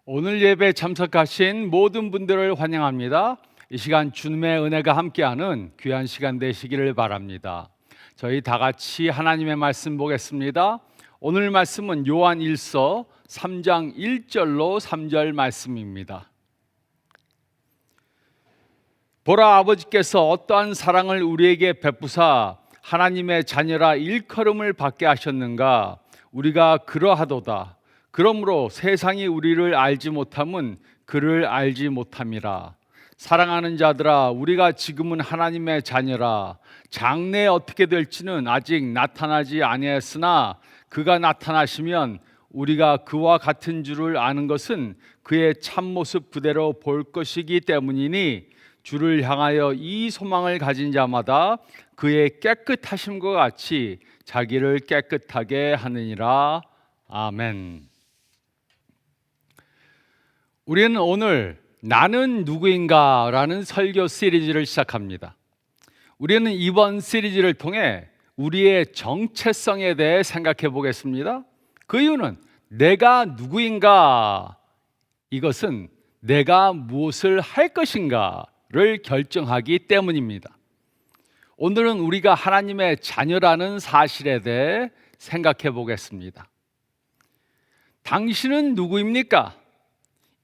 오늘 예배에 참석하신 모든 분들을 환영합니다. 이 시간 주님의 은혜가 함께하는 귀한 시간 되시기를 바랍니다. 저희 다 같이 하나님의 말씀 보겠습니다. 오늘 말씀은 요한 1서 3장 1절로 3절 말씀입니다. 보라, 아버지께서 어떠한 사랑을 우리에게 베푸사 하나님의 자녀라 일컬음을 받게 하셨는가. 우리가 그러하도다. 그러므로 세상이 우리를 알지 못함은 그를 알지 못함이라. 사랑하는 자들아, 우리가 지금은 하나님의 자녀라. 장래에 어떻게 될지는 아직 나타나지 아니했으나 그가 나타나시면 우리가 그와 같은 줄을 아는 것은 그의 참모습 그대로 볼 것이기 때문이니 주를 향하여 이 소망을 가진 자마다 그의 깨끗하심과 같이 자기를 깨끗하게 하느니라. 아멘. 우리는 오늘 나는 누구인가 라는 설교 시리즈를 시작합니다. 우리는 이번 시리즈를 통해 우리의 정체성에 대해 생각해 보겠습니다. 그 이유는 내가 누구인가, 이것은 내가 무엇을 할 것인가를 결정하기 때문입니다. 오늘은 우리가 하나님의 자녀라는 사실에 대해 생각해 보겠습니다. 당신은 누구입니까?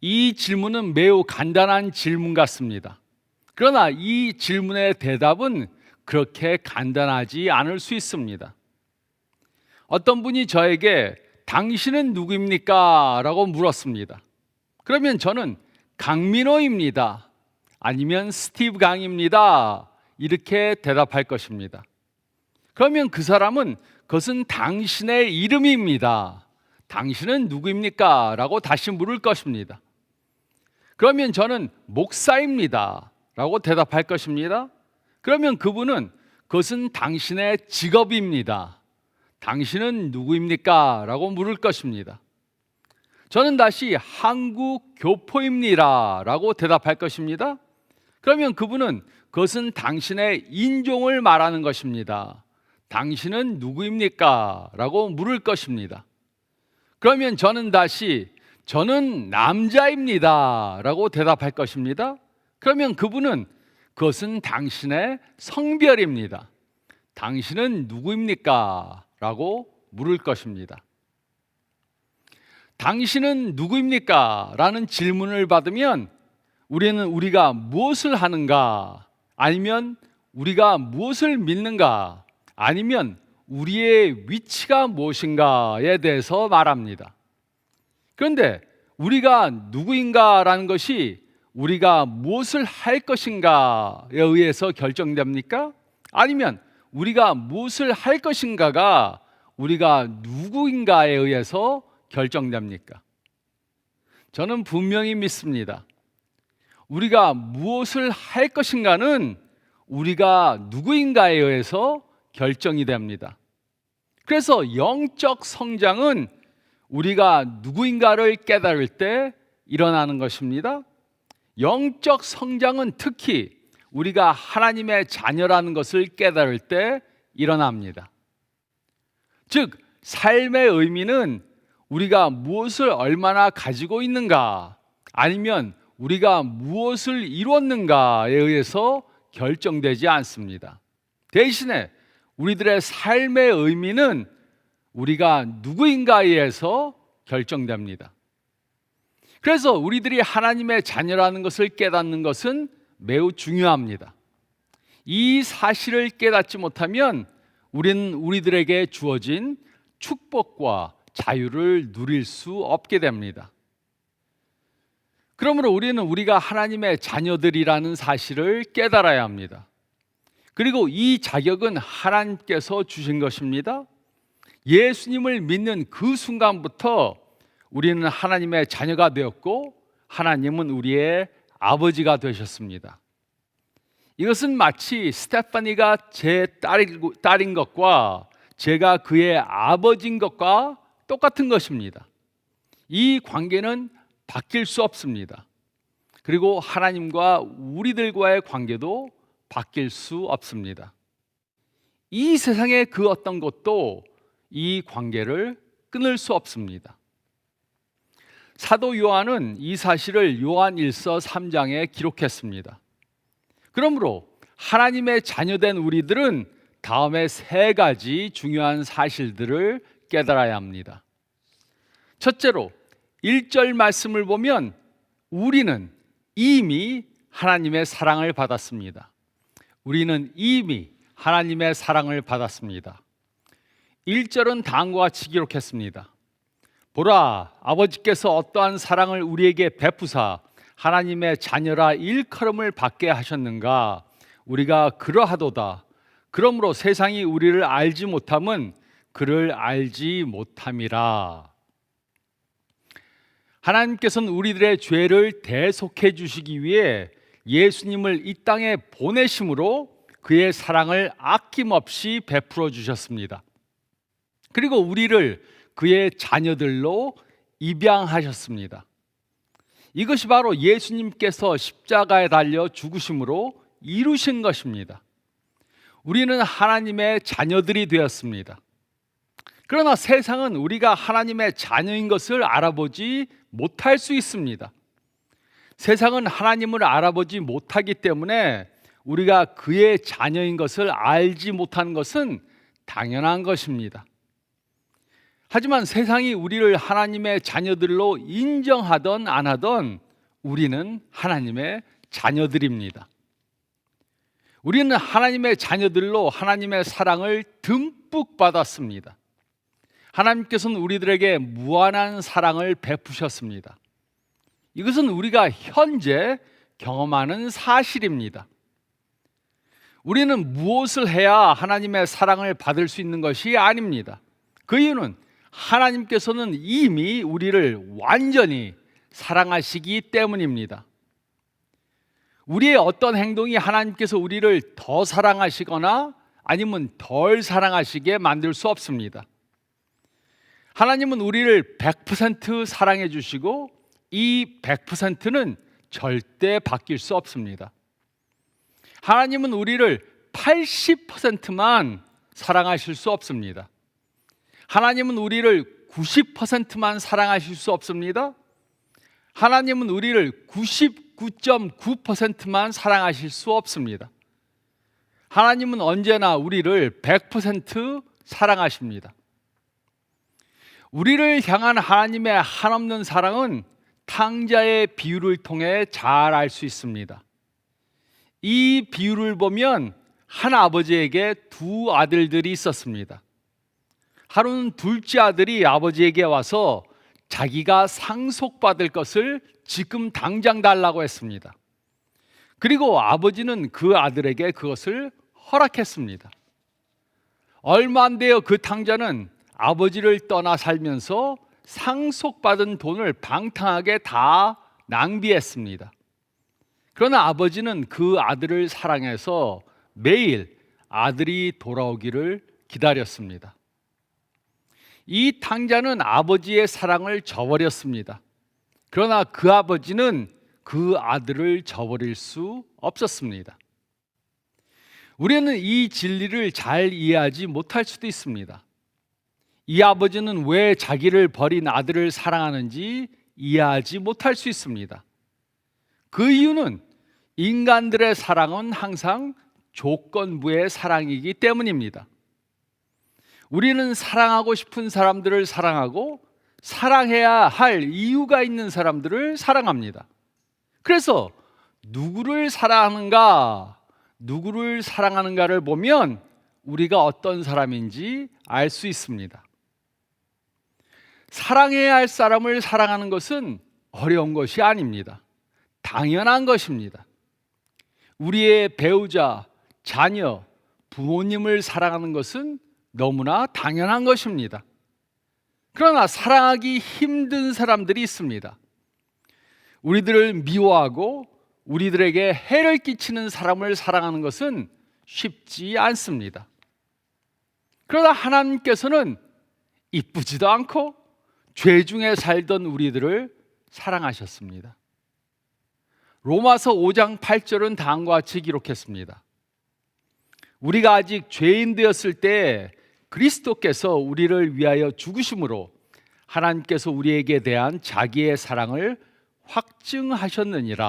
이 질문은 매우 간단한 질문 같습니다. 그러나 이 질문의 대답은 그렇게 간단하지 않을 수 있습니다. 어떤 분이 저에게 당신은 누구입니까? 라고 물었습니다. 그러면 저는 강민호입니다. 아니면 스티브 강입니다. 이렇게 대답할 것입니다. 그러면 그 사람은 그것은 당신의 이름입니다. 당신은 누구입니까? 라고 다시 물을 것입니다. 그러면 저는 목사입니다 라고 대답할 것입니다. 그러면 그분은 그것은 당신의 직업입니다. 당신은 누구입니까? 라고 물을 것입니다. 저는 다시 한국 교포입니다 라고 대답할 것입니다. 그러면 그분은 그것은 당신의 인종을 말하는 것입니다. 당신은 누구입니까? 라고 물을 것입니다. 그러면 저는 다시 저는 남자입니다 라고 대답할 것입니다. 그러면 그분은 그것은 당신의 성별입니다. 당신은 누구입니까? 라고 물을 것입니다. 당신은 누구입니까? 라는 질문을 받으면 우리는 우리가 무엇을 하는가, 아니면 우리가 무엇을 믿는가, 아니면 우리의 위치가 무엇인가에 대해서 말합니다. 그런데 우리가 누구인가라는 것이 우리가 무엇을 할 것인가에 의해서 결정됩니까? 아니면 우리가 무엇을 할 것인가가 우리가 누구인가에 의해서 결정됩니까? 저는 분명히 믿습니다. 우리가 무엇을 할 것인가는 우리가 누구인가에 의해서 결정이 됩니다. 그래서 영적 성장은 우리가 누구인가를 깨달을 때 일어나는 것입니다. 영적 성장은 특히 우리가 하나님의 자녀라는 것을 깨달을 때 일어납니다. 즉, 삶의 의미는 우리가 무엇을 얼마나 가지고 있는가, 아니면 우리가 무엇을 이뤘는가에 의해서 결정되지 않습니다. 대신에 우리들의 삶의 의미는 우리가 누구인가에 의해서 결정됩니다. 그래서 우리들이 하나님의 자녀라는 것을 깨닫는 것은 매우 중요합니다. 이 사실을 깨닫지 못하면 우리는 우리들에게 주어진 축복과 자유를 누릴 수 없게 됩니다. 그러므로 우리는 우리가 하나님의 자녀들이라는 사실을 깨달아야 합니다. 그리고 이 자격은 하나님께서 주신 것입니다. 예수님을 믿는 그 순간부터 우리는 하나님의 자녀가 되었고 하나님은 우리의 아버지가 되셨습니다. 이것은 마치 스테파니가 제 딸인 것과 제가 그의 아버지인 것과 똑같은 것입니다. 이 관계는 바뀔 수 없습니다. 그리고 하나님과 우리들과의 관계도 바뀔 수 없습니다. 이 세상의 그 어떤 것도 이 관계를 끊을 수 없습니다. 사도 요한은 이 사실을 요한 1서 3장에 기록했습니다. 그러므로 하나님의 자녀된 우리들은 다음에 세 가지 중요한 사실들을 깨달아야 합니다. 첫째로 1절 말씀을 보면 우리는 이미 하나님의 사랑을 받았습니다. 우리는 이미 하나님의 사랑을 받았습니다. 1절은 다음과 같이 기록했습니다. 보라, 아버지께서 어떠한 사랑을 우리에게 베푸사 하나님의 자녀라 일컬음을 받게 하셨는가. 우리가 그러하도다. 그러므로 세상이 우리를 알지 못함은 그를 알지 못함이라. 하나님께서는 우리들의 죄를 대속해 주시기 위해 예수님을 이 땅에 보내심으로 그의 사랑을 아낌없이 베풀어 주셨습니다. 그리고 우리를 그의 자녀들로 입양하셨습니다. 이것이 바로 예수님께서 십자가에 달려 죽으심으로 이루신 것입니다. 우리는 하나님의 자녀들이 되었습니다. 그러나 세상은 우리가 하나님의 자녀인 것을 알아보지 못할 수 있습니다. 세상은 하나님을 알아보지 못하기 때문에 우리가 그의 자녀인 것을 알지 못하는 것은 당연한 것입니다. 하지만 세상이 우리를 하나님의 자녀들로 인정하던 안 하던 우리는 하나님의 자녀들입니다. 우리는 하나님의 자녀들로 하나님의 사랑을 듬뿍 받았습니다. 하나님께서는 우리들에게 무한한 사랑을 베푸셨습니다. 이것은 우리가 현재 경험하는 사실입니다. 우리는 무엇을 해야 하나님의 사랑을 받을 수 있는 것이 아닙니다. 그 이유는 하나님께서는 이미 우리를 완전히 사랑하시기 때문입니다. 우리의 어떤 행동이 하나님께서 우리를 더 사랑하시거나 아니면 덜 사랑하시게 만들 수 없습니다. 하나님은 우리를 100% 사랑해 주시고 이 100%는 절대 바뀔 수 없습니다. 하나님은 우리를 80%만 사랑하실 수 없습니다. 하나님은 우리를 90%만 사랑하실 수 없습니다. 하나님은 우리를 99.9%만 사랑하실 수 없습니다. 하나님은 언제나 우리를 100% 사랑하십니다. 우리를 향한 하나님의 한없는 사랑은 탕자의 비유를 통해 잘 알 수 있습니다. 이 비유를 보면 한 아버지에게 두 아들들이 있었습니다. 하루는 둘째 아들이 아버지에게 와서 자기가 상속받을 것을 지금 당장 달라고 했습니다. 그리고 아버지는 그 아들에게 그것을 허락했습니다. 얼마 안 되어 그 탕자는 아버지를 떠나 살면서 상속받은 돈을 방탕하게 다 낭비했습니다. 그러나 아버지는 그 아들을 사랑해서 매일 아들이 돌아오기를 기다렸습니다. 이 탕자는 아버지의 사랑을 저버렸습니다. 그러나 그 아버지는 그 아들을 저버릴 수 없었습니다. 우리는 이 진리를 잘 이해하지 못할 수도 있습니다. 이 아버지는 왜 자기를 버린 아들을 사랑하는지 이해하지 못할 수 있습니다. 그 이유는 인간들의 사랑은 항상 조건부의 사랑이기 때문입니다. 우리는 사랑하고 싶은 사람들을 사랑하고 사랑해야 할 이유가 있는 사람들을 사랑합니다. 그래서 누구를 사랑하는가를 보면 우리가 어떤 사람인지 알 수 있습니다. 사랑해야 할 사람을 사랑하는 것은 어려운 것이 아닙니다. 당연한 것입니다. 우리의 배우자, 자녀, 부모님을 사랑하는 것은 너무나 당연한 것입니다. 그러나 사랑하기 힘든 사람들이 있습니다. 우리들을 미워하고 우리들에게 해를 끼치는 사람을 사랑하는 것은 쉽지 않습니다. 그러나 하나님께서는 이쁘지도 않고 죄 중에 살던 우리들을 사랑하셨습니다. 로마서 5장 8절은 다음과 같이 기록했습니다. 우리가 아직 죄인 되었을 때 그리스도께서 우리를 위하여 죽으심으로 하나님께서 우리에게 대한 자기의 사랑을 확증하셨느니라.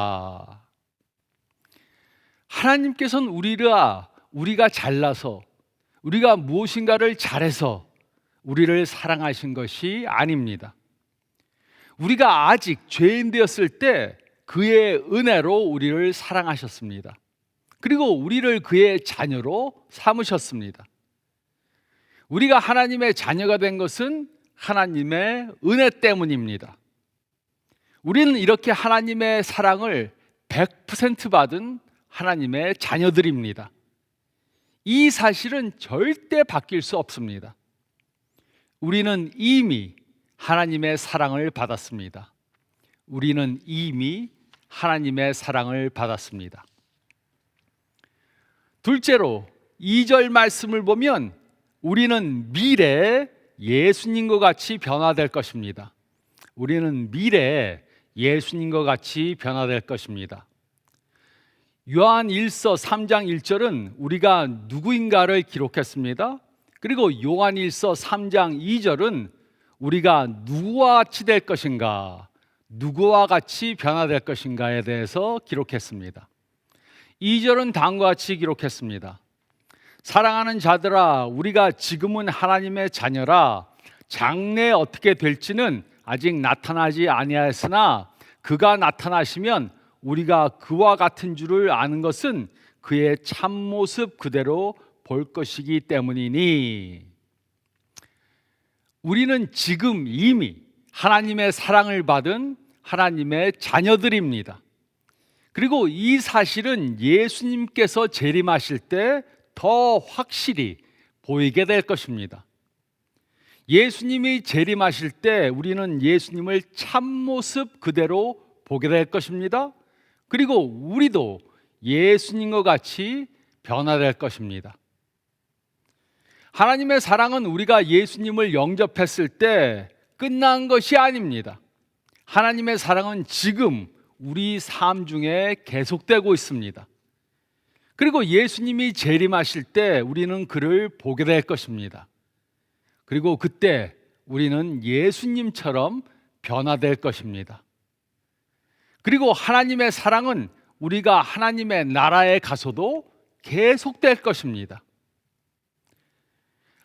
하나님께서는 우리가 잘나서, 우리가 무엇인가를 잘해서 우리를 사랑하신 것이 아닙니다. 우리가 아직 죄인 되었을 때 그의 은혜로 우리를 사랑하셨습니다. 그리고 우리를 그의 자녀로 삼으셨습니다. 우리가 하나님의 자녀가 된 것은 하나님의 은혜 때문입니다. 우리는 이렇게 하나님의 사랑을 100% 받은 하나님의 자녀들입니다. 이 사실은 절대 바뀔 수 없습니다. 우리는 이미 하나님의 사랑을 받았습니다. 우리는 이미 하나님의 사랑을 받았습니다. 둘째로 2절 말씀을 보면 우리는 미래에 예수님과 같이 변화될 것입니다. 우리는 미래에 예수님과 같이 변화될 것입니다. 요한 1서 3장 1절은 우리가 누구인가를 기록했습니다. 그리고 요한 1서 3장 2절은 우리가 누구와 같이 될 것인가, 누구와 같이 변화될 것인가에 대해서 기록했습니다. 2절은 다음과 같이 기록했습니다. 사랑하는 자들아, 우리가 지금은 하나님의 자녀라. 장래에 어떻게 될지는 아직 나타나지 아니하였으나 그가 나타나시면 우리가 그와 같은 줄을 아는 것은 그의 참모습 그대로 볼 것이기 때문이니. 우리는 지금 이미 하나님의 사랑을 받은 하나님의 자녀들입니다. 그리고 이 사실은 예수님께서 재림하실 때 더 확실히 보이게 될 것입니다. 예수님이 재림하실 때 우리는 예수님을 참모습 그대로 보게 될 것입니다. 그리고 우리도 예수님과 같이 변화될 것입니다. 하나님의 사랑은 우리가 예수님을 영접했을 때 끝난 것이 아닙니다. 하나님의 사랑은 지금 우리 삶 중에 계속되고 있습니다. 그리고 예수님이 재림하실 때 우리는 그를 보게 될 것입니다. 그리고 그때 우리는 예수님처럼 변화될 것입니다. 그리고 하나님의 사랑은 우리가 하나님의 나라에 가서도 계속될 것입니다.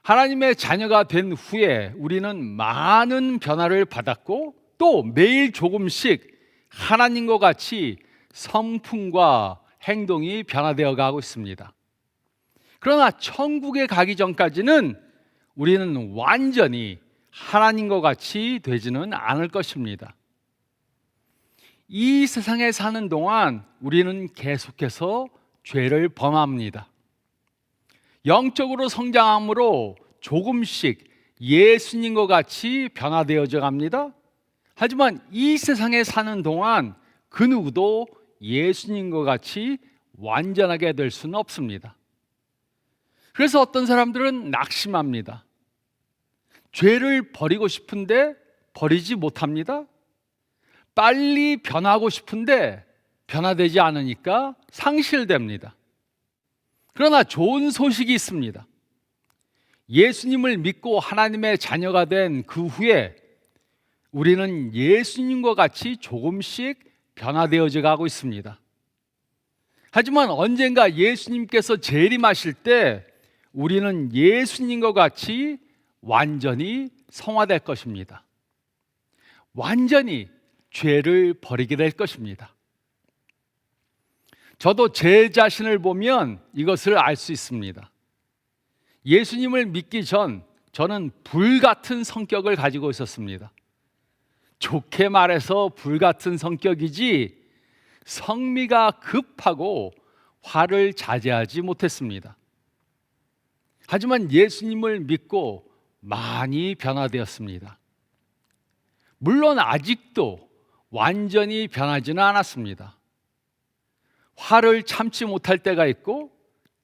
하나님의 자녀가 된 후에 우리는 많은 변화를 받았고 또 매일 조금씩 하나님과 같이 성품과 행동이 변화되어 가고 있습니다. 그러나 천국에 가기 전까지는 우리는 완전히 하나님과 같이 되지는 않을 것입니다. 이 세상에 사는 동안 우리는 계속해서 죄를 범합니다. 영적으로 성장함으로 조금씩 예수님과 같이 변화되어져 갑니다. 하지만 이 세상에 사는 동안 그 누구도 예수님과 같이 완전하게 될 수는 없습니다. 그래서 어떤 사람들은 낙심합니다. 죄를 버리고 싶은데 버리지 못합니다. 빨리 변하고 싶은데 변화되지 않으니까 상실됩니다. 그러나 좋은 소식이 있습니다. 예수님을 믿고 하나님의 자녀가 된 그 후에 우리는 예수님과 같이 조금씩 변화되어져 가고 있습니다. 하지만 언젠가 예수님께서 재림하실 때 우리는 예수님과 같이 완전히 성화될 것입니다. 완전히 죄를 버리게 될 것입니다. 저도 제 자신을 보면 이것을 알 수 있습니다. 예수님을 믿기 전 저는 불같은 성격을 가지고 있었습니다. 좋게 말해서 불같은 성격이지 성미가 급하고 화를 자제하지 못했습니다. 하지만 예수님을 믿고 많이 변화되었습니다. 물론 아직도 완전히 변하지는 않았습니다. 화를 참지 못할 때가 있고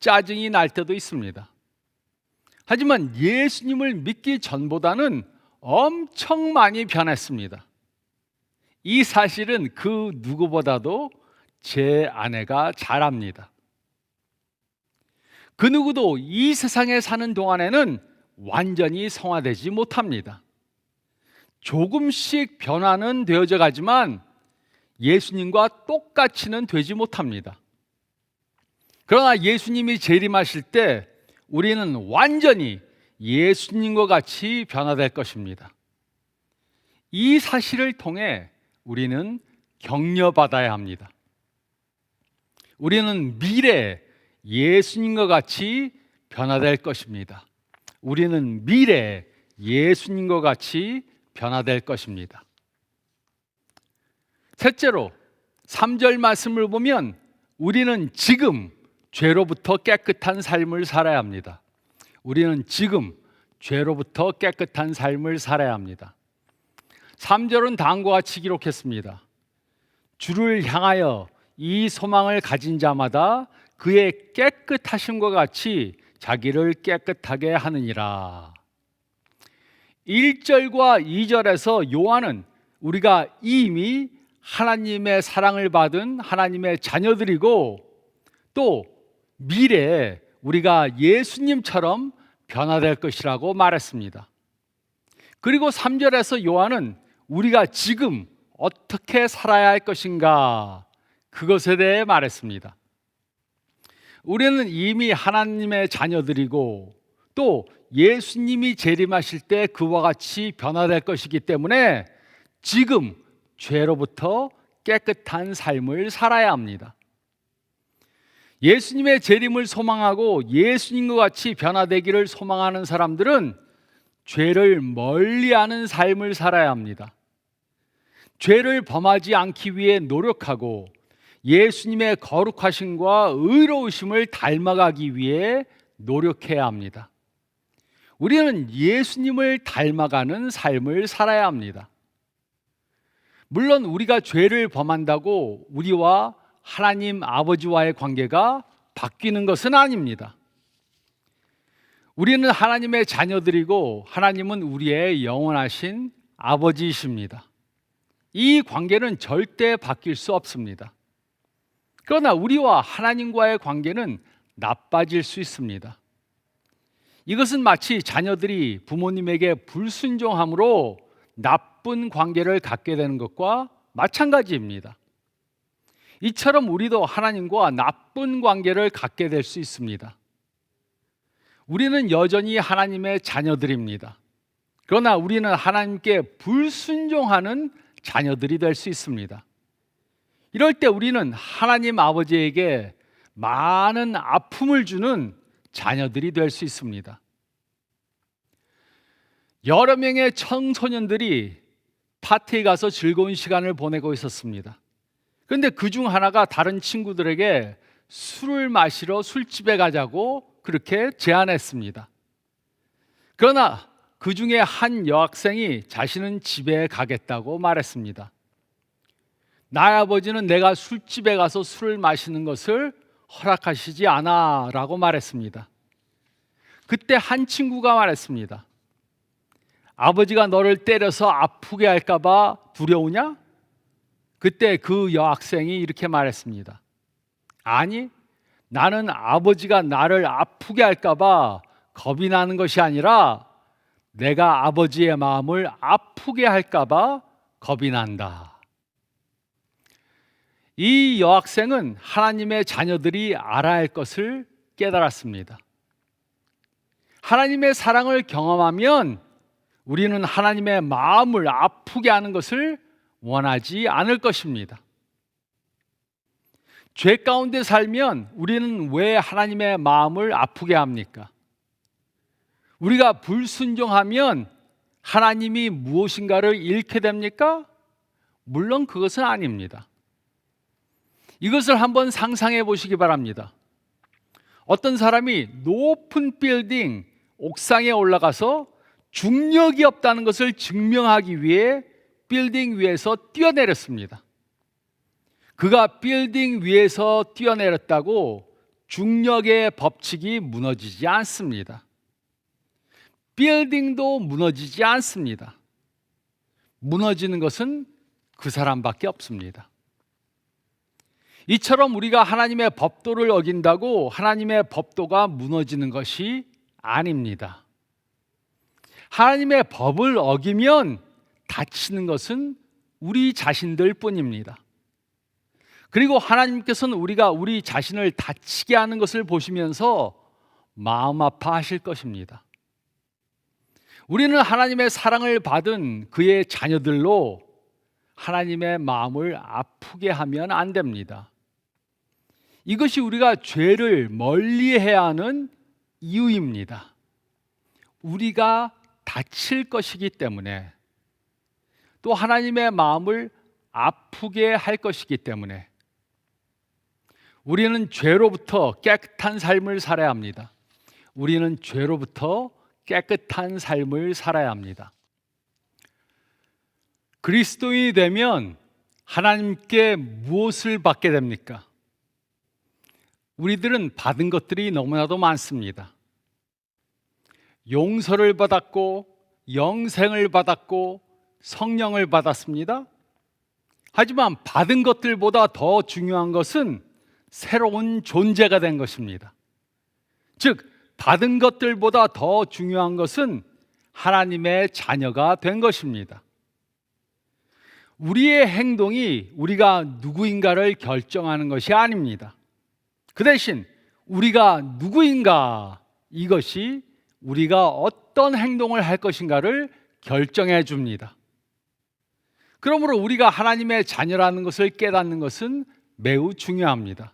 짜증이 날 때도 있습니다. 하지만 예수님을 믿기 전보다는 엄청 많이 변했습니다. 이 사실은 그 누구보다도 제 아내가 잘 압니다. 그 누구도 이 세상에 사는 동안에는 완전히 성화되지 못합니다. 조금씩 변화는 되어져 가지만 예수님과 똑같이는 되지 못합니다. 그러나 예수님이 재림하실 때 우리는 완전히 예수님과 같이 변화될 것입니다. 이 사실을 통해 우리는 격려받아야 합니다. 우리는 미래에 예수님과 같이 변화될 것입니다. 우리는 미래에 예수님과 같이 변화될 것입니다. 셋째로 3절 말씀을 보면 우리는 지금 죄로부터 깨끗한 삶을 살아야 합니다. 우리는 지금 죄로부터 깨끗한 삶을 살아야 합니다. 3절은 다음과 같이 기록했습니다. 주를 향하여 이 소망을 가진 자마다 그의 깨끗하심과 같이 자기를 깨끗하게 하느니라. 1절과 2절에서 요한은 우리가 이미 하나님의 사랑을 받은 하나님의 자녀들이고 또 미래에 우리가 예수님처럼 변화될 것이라고 말했습니다. 그리고 3절에서 요한은 우리가 지금 어떻게 살아야 할 것인가 그것에 대해 말했습니다. 우리는 이미 하나님의 자녀들이고 또 예수님이 재림하실 때 그와 같이 변화될 것이기 때문에 지금 죄로부터 깨끗한 삶을 살아야 합니다. 예수님의 재림을 소망하고 예수님과 같이 변화되기를 소망하는 사람들은 죄를 멀리하는 삶을 살아야 합니다. 죄를 범하지 않기 위해 노력하고 예수님의 거룩하심과 의로우심을 닮아가기 위해 노력해야 합니다. 우리는 예수님을 닮아가는 삶을 살아야 합니다. 물론 우리가 죄를 범한다고 우리와 하나님 아버지와의 관계가 바뀌는 것은 아닙니다. 우리는 하나님의 자녀들이고 하나님은 우리의 영원하신 아버지이십니다. 이 관계는 절대 바뀔 수 없습니다. 그러나 우리와 하나님과의 관계는 나빠질 수 있습니다. 이것은 마치 자녀들이 부모님에게 불순종함으로 나쁜 관계를 갖게 되는 것과 마찬가지입니다. 이처럼 우리도 하나님과 나쁜 관계를 갖게 될 수 있습니다. 우리는 여전히 하나님의 자녀들입니다. 그러나 우리는 하나님께 불순종하는 자녀들이 될 수 있습니다. 이럴 때 우리는 하나님 아버지에게 많은 아픔을 주는 자녀들이 될 수 있습니다. 여러 명의 청소년들이 파티에 가서 즐거운 시간을 보내고 있었습니다. 그런데 그중 하나가 다른 친구들에게 술을 마시러 술집에 가자고 그렇게 제안했습니다. 그러나 그 중에 한 여학생이 자신은 집에 가겠다고 말했습니다. 나의 아버지는 내가 술집에 가서 술을 마시는 것을 허락하시지 않아 라고 말했습니다. 그때 한 친구가 말했습니다. 아버지가 너를 때려서 아프게 할까 봐 두려우냐? 그때 그 여학생이 이렇게 말했습니다. 아니, 나는 아버지가 나를 아프게 할까 봐 겁이 나는 것이 아니라 내가 아버지의 마음을 아프게 할까 봐 겁이 난다. 이 여학생은 하나님의 자녀들이 알아야 할 것을 깨달았습니다. 하나님의 사랑을 경험하면 우리는 하나님의 마음을 아프게 하는 것을 원하지 않을 것입니다. 죄 가운데 살면 우리는 왜 하나님의 마음을 아프게 합니까? 우리가 불순종하면 하나님이 무엇인가를 잃게 됩니까? 물론 그것은 아닙니다. 이것을 한번 상상해 보시기 바랍니다. 어떤 사람이 높은 빌딩 옥상에 올라가서 중력이 없다는 것을 증명하기 위해 빌딩 위에서 뛰어내렸습니다. 그가 빌딩 위에서 뛰어내렸다고 중력의 법칙이 무너지지 않습니다. 빌딩도 무너지지 않습니다. 무너지는 것은 그 사람밖에 없습니다. 이처럼 우리가 하나님의 법도를 어긴다고 하나님의 법도가 무너지는 것이 아닙니다. 하나님의 법을 어기면 다치는 것은 우리 자신들 뿐입니다. 그리고 하나님께서는 우리가 우리 자신을 다치게 하는 것을 보시면서 마음 아파하실 것입니다. 우리는 하나님의 사랑을 받은 그의 자녀들로 하나님의 마음을 아프게 하면 안 됩니다. 이것이 우리가 죄를 멀리해야 하는 이유입니다. 우리가 다칠 것이기 때문에, 또 하나님의 마음을 아프게 할 것이기 때문에 우리는 죄로부터 깨끗한 삶을 살아야 합니다. 우리는 죄로부터 깨끗한 삶을 살아야 합니다. 그리스도인이 되면 하나님께 무엇을 받게 됩니까? 우리들은 받은 것들이 너무나도 많습니다. 용서를 받았고, 영생을 받았고, 성령을 받았습니다. 하지만 받은 것들보다 더 중요한 것은 새로운 존재가 된 것입니다. 즉, 받은 것들보다 더 중요한 것은 하나님의 자녀가 된 것입니다. 우리의 행동이 우리가 누구인가를 결정하는 것이 아닙니다. 그 대신 우리가 누구인가, 이것이 우리가 어떤 행동을 할 것인가를 결정해 줍니다. 그러므로 우리가 하나님의 자녀라는 것을 깨닫는 것은 매우 중요합니다.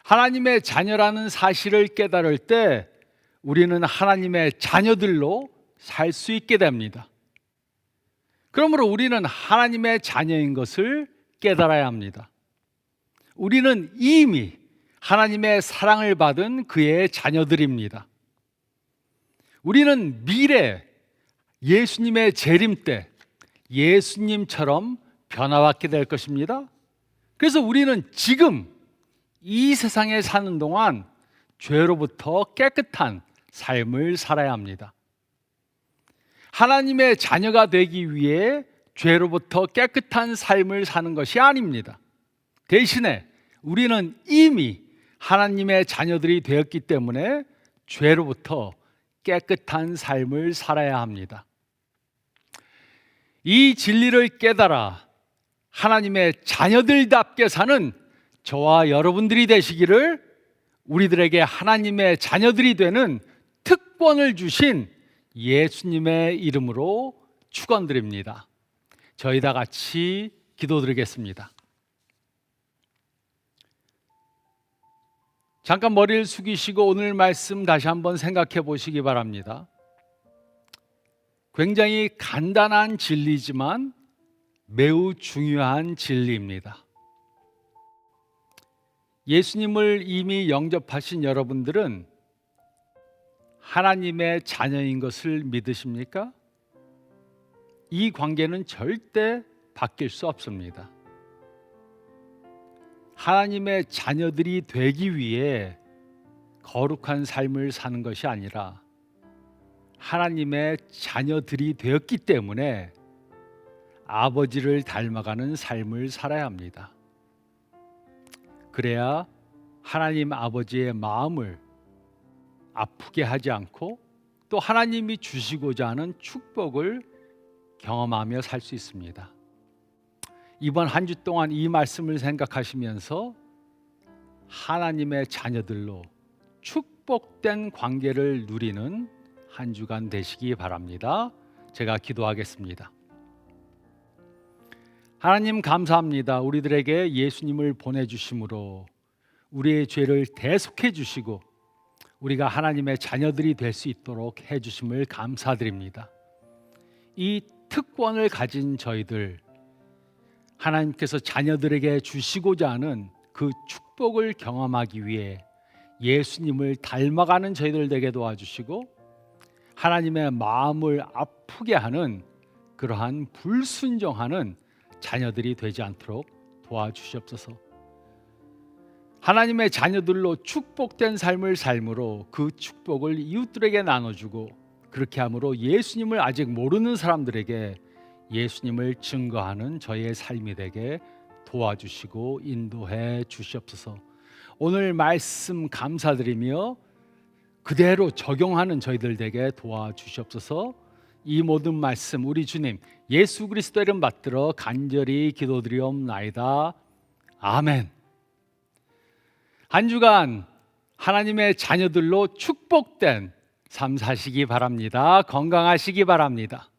하나님의 자녀라는 사실을 깨달을 때 우리는 하나님의 자녀들로 살 수 있게 됩니다. 그러므로 우리는 하나님의 자녀인 것을 깨달아야 합니다. 우리는 이미 하나님의 사랑을 받은 그의 자녀들입니다. 우리는 미래 예수님의 재림 때 예수님처럼 변화받게 될 것입니다. 그래서 우리는 지금 이 세상에 사는 동안 죄로부터 깨끗한 삶을 살아야 합니다. 하나님의 자녀가 되기 위해 죄로부터 깨끗한 삶을 사는 것이 아닙니다. 대신에 우리는 이미 하나님의 자녀들이 되었기 때문에 죄로부터 깨끗한 삶을 살아야 합니다. 이 진리를 깨달아 하나님의 자녀들답게 사는 저와 여러분들이 되시기를 우리들에게 하나님의 자녀들이 되는 특권을 주신 예수님의 이름으로 축원드립니다. 저희 다 같이 기도드리겠습니다. 잠깐 머리를 숙이시고 오늘 말씀 다시 한번 생각해 보시기 바랍니다. 굉장히 간단한 진리지만 매우 중요한 진리입니다. 예수님을 이미 영접하신 여러분들은 하나님의 자녀인 것을 믿으십니까? 이 관계는 절대 바뀔 수 없습니다. 하나님의 자녀들이 되기 위해 거룩한 삶을 사는 것이 아니라 하나님의 자녀들이 되었기 때문에 아버지를 닮아가는 삶을 살아야 합니다. 그래야 하나님 아버지의 마음을 아프게 하지 않고 또 하나님이 주시고자 하는 축복을 경험하며 살 수 있습니다. 이번 한 주 동안 이 말씀을 생각하시면서 하나님의 자녀들로 축복된 관계를 누리는 한 주간 되시기 바랍니다. 제가 기도하겠습니다. 하나님 감사합니다. 우리들에게 예수님을 보내주심으로 우리의 죄를 대속해 주시고 우리가 하나님의 자녀들이 될 수 있도록 해주심을 감사드립니다. 이 특권을 가진 저희들, 하나님께서 자녀들에게 주시고자 하는 그 축복을 경험하기 위해 예수님을 닮아가는 저희들 되게 도와주시고 하나님의 마음을 아프게 하는 그러한 불순종하는 자녀들이 되지 않도록 도와주시옵소서. 하나님의 자녀들로 축복된 삶을 삶으로 그 축복을 이웃들에게 나눠주고 그렇게 함으로 예수님을 아직 모르는 사람들에게 예수님을 증거하는 저희의 삶이 되게 도와주시고 인도해 주시옵소서. 오늘 말씀 감사드리며 그대로 적용하는 저희들 되게 도와주시옵소서. 이 모든 말씀 우리 주님 예수 그리스도 이름 받들어 간절히 기도드리옵나이다. 아멘. 한 주간 하나님의 자녀들로 축복된 삶 사시기 바랍니다. 건강하시기 바랍니다.